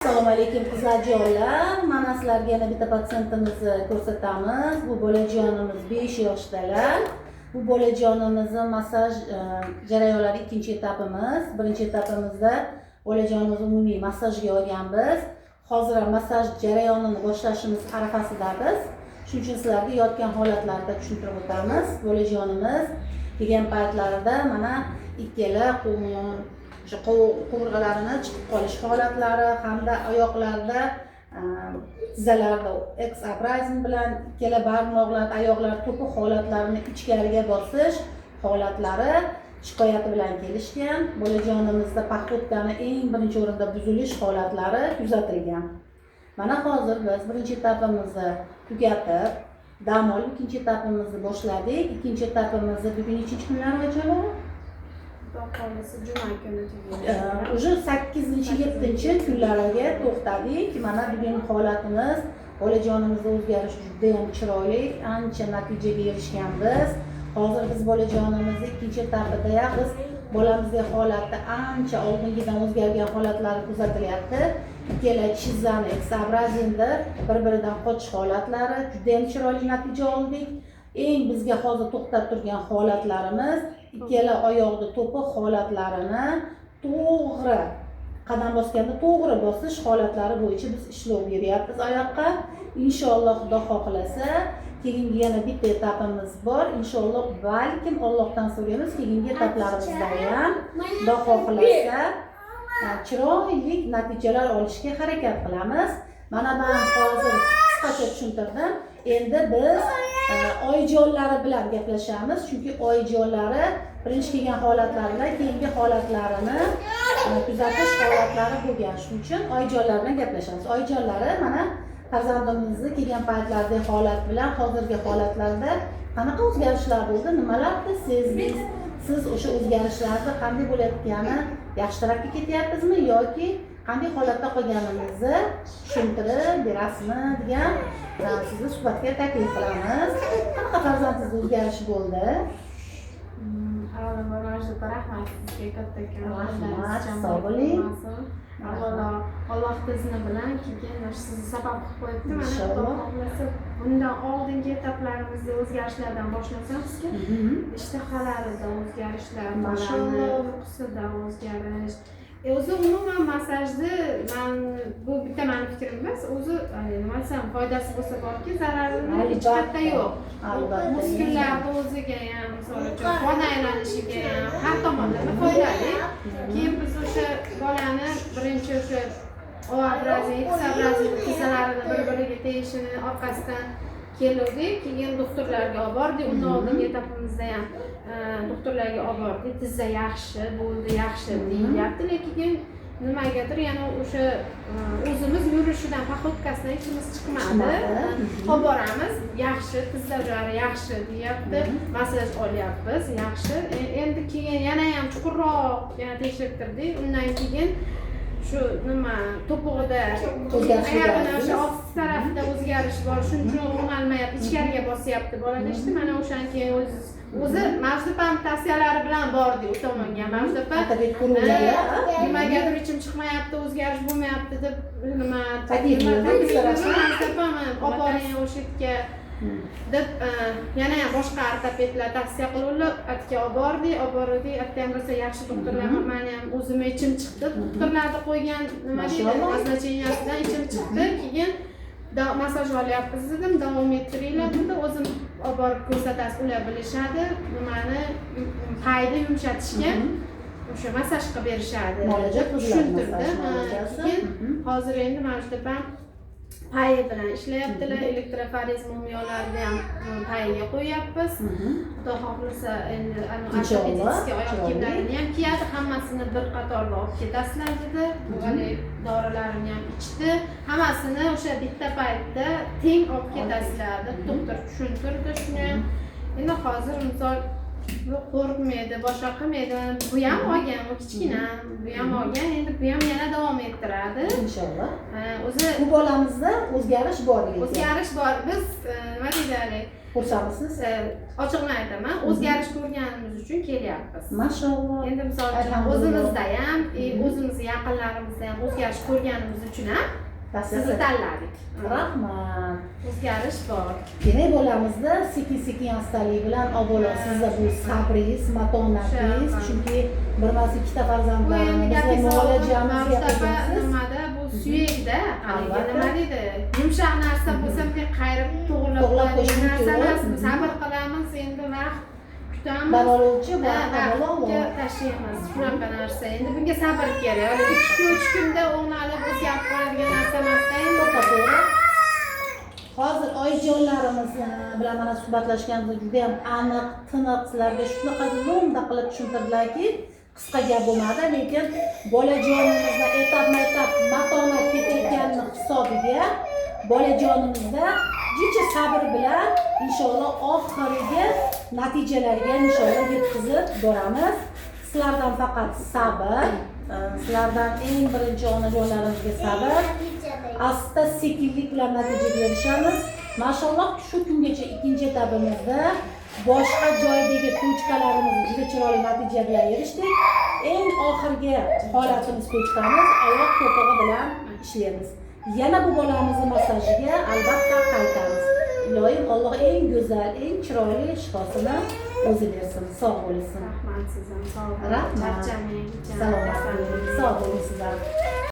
Assalomu alaykum qizlarjonlar. Mana sizlarga yana bitta patsiyentimizni ko'rsatamiz. Bu bolajonimiz 5 yoshdalar. Bu bolajonimizning massaj jarayonlari ikkinchi etapimiz. Birinchi etapimizda bolajonimizni umumiy massajga olganmiz. Hozir massaj jarayonini boshlashimiz arafasidamiz. Shuning uchun sizlarga yotgan holatlarda tushuntirib o'tamiz. Bolajonimiz kelgan paytlarida mana ikkala quvurg'alarini chiqib qolish holatlari hamda oyoqlarda tizzalarda X-abrazm bilan ikkala barmoqlar, oyoqlar to'piq holatlarini ichkariga bosish holatlari shikoyati bilan kelishgan. Bolajonimizda paxotkani eng birinchi o'rinda buzilish holatlari kuzatilgan. Mana hozir biz birinchi etapimizni tugatib, dam olib ikkinchi etapimizni boshladik. Ikkinchi etapimizni bugun nechinchi kunlargacha bo'ladi? Juma kuni Уже 8-7 kunlariga to'xtadik. Mana bugun holatimiz bolajonimizda o'zgarish juda ham chiroyli, ancha natijaga erishganmiz. Hozir biz bolajonimizni ikkinchi etapida biz bolamizning holati ancha oldingidan o'zgargan holatlari kuzatilyapti. Ikkala chizzani X-abrazmda bir-biridan qochish holatlari juda ham chiroyli natija oldik. Eng bizga hozir to'xtab turgan holatlarimiz ikkala oyoqda to'piq holatlarini to'g'ri qadam bosganda to'g'ri bosish holatlari bo'yicha biz ishlov beryapmiz oyoqqa. Inshaalloh Xudo xohlasa keyingi yana bitta etapimiz bor. Inshaalloh balkim Allohdan so'raymiz keyingi etaplarimizda ham Xudo xohlasa chiroyli natijalar olishga harakat qilamiz. Mana men hozir qisqacha tushuntirdim. Endi biz oyijonlari bilan gaplashamiz, chunki oyijonlari birinchi kelgan holatlar bilan keyingi holatlarini kuzatish holatlari bo'lgan. Shuning uchun oyijonlar bilan gaplashamiz. Oyijonlari mana farzandimizni kelgan paytlardagi holat bilan hozirgi holatlarda qanaqa o'zgarishlar bo'ldi, nimalarni sezdingiz? Siz o'sha o'zgarishlarni qanday bo'layotgani yaxshi tarafga ketyapsizmi yoki qanday holatda qolganimizni tushuntirib berasizmi degan sizni suhbatga taklif qilamiz. Qanaqa farzandingizda o'zgarish bo'ldi? Avvalambor Majdupa, rahmat sizga kattakon. Rahmat, sog' bo'ling. Avvalo Alloh izni bilan keyin sizni sabab qilib qo'yibdi. Mana Xudo xohlasa bundan oldingi etaplarimizda o'zgarishlardan boshlasam sizga ishtahalarida o'zgarishlar, masallar, uyqusida o'zgarish. O'zi umuman masajni bu bitta meni fikrim emas, o'zi nima desam foydasi bo'lsa borki, zararini hech qayerda yo'q. Muskullarni o'ziga ham, misol uchun qon aylanishiga ham har tomonlama foydali. Keyin biz o'sha bolani birinchi o'sha O-abrazm, X-abrazm tizzalarini bir-biriga tegishini orqasidan keldik, keyin doktorlarga olib bordik. Undan oldingi etapimizda ham doktorlarga olib bordik. Tizza yaxshi bo'ldi, yaxshi deyilyapti, lekin nimagadir yana o'sha o'zimiz yurishidan, paxotkasidan ichimiz chiqmadi. Olib boramiz, yaxshi, tizzalari yaxshi deyapti, massaj olyapmiz, yaxshi. Endi keyin yana ham chuqurroq yana tekshirtirdik. Undan keyin shu nima to'pig'ida oyog'ini o'sha ost tarafida o'zgarish bor, shuning uchun o'rmalmayapti, ichkariga bosyapti bola deyishdi. Mana o'shan keyin o'zi Majdupaning tavsiyalari bilan bordik u tomonga. Majdupa nimagadir ichim chiqmayapti, o'zgarish bo'lmayapti deb nima Majdupa olib boring o'sha yerga deb yana ham boshqa ortopedlar tavsiya qiluvdilar. Atga olib bordik, atga ham rosa yaxshi doktorlar, meni ham o'zim ichim chiqdi. Doktorlarni qo'ygan nima deydi, назначениyadan ichim chiqdi. Keyin massaj olyapmiz dedim, davom ettiringlar dedi. O'zim olib borib ko'rsatasiz, ular bilishadi, nimani payda yumshatishga o'sha massaj qilib berishadi. Tushuntirdi. Keyin hozir endi Majdupa payi bilan ishlayaptilar, elektroforez mumiyolarni ham payiga qo'yyapmiz. Xudo xohlasa endi ortopedический oyoq kiyimlarini ham kiyadi, hammasini bir qatorda olib ketasizlar dedi. Hali dorilarini ham ichdi. Hammasini o'sha bitta paytda teng olib ketasizlar deb doktor tushuntirdi shuni ham. Endi hozir misol qo'rqmaydi, boshqa qilmaydi. Bu ham olgan, bu kichkina, bu ham olgan, endi bu ham yana davom ettiradi. Inshaalloh. O'zi bu bolamizda o'zgarish bor. O'zgarish bor. Biz nima deydi, Xursandmisiz? Ochiqni aytaman, o'zgarish ko'rganimiz uchun kelyapmiz. Mashalloh. Endi misol uchun Alhamdulillah. o'zimizda ham, o'zimizni yaqinlarimizda ham o'zgarish ko'rganimiz uchun ham sizni tanladik. Rahmat. O'zgarish bor. Demak bolamizda sekin-sekin xastalik bilan avvalo sizda bu sabringiz, matonatingiz, chunki birmas ikkita Bu farzandlarni endi bizga muolajamizni gapirsa yapagansiz. nimada bu suyakda, haligi Albatta. nima deydi, yumshoq narsa bo'lsa bunga qayrib To'g'rilab to'g'rilab qo'yishimiz narsa emas. kerak. Sabr qilamiz, endi vaqt kutamiz. Davolovchi va Vaqtga tashlaymiz. Shunaqa narsa. Endi bunga sabr kerak. 2-3 kunda o'nalib o'zgarib qoladigan narsa emas-da endi. to'g'ri. Hozir oyijonlarimiz bilan mana suhbatlashganimizda juda ham aniq, tiniq sizlarga shunaqa lo'nda qilib tushuntirdilarki, qisqa gap bo'lmadi, lekin bolajonimizda etap-etap matonat ketayotganini hisobiga bolajonimizda jicha sabr bilan inshaalloh oxirgi natijalarga inshaalloh yetkazib boramiz. Sizlardan faqat sabr, sizlardan eng birinchi onajonlarimizga sabr, asta sekinlik bilan natijaga erishamiz. Mashalloh shu kungacha ikkinchi etapimizda boshqa joydagi tochkalarimiz juda chiroyli natija bilan erishdik. Eng oxirgi holatimiz tochkamiz oyoq to'pig'i bilan ishlaymiz. Yana bu bolamizni massajiga albatta qaytamiz. Iloyim Alloh eng go'zal, eng chiroyli shifosini o'zi bersin. Sog' bo'lsin. Rahmat sizdan. Sog' bo'ling. Rahmat. Charchamaylik. Salomat bo'ling. Sog' bo'ling sizlar.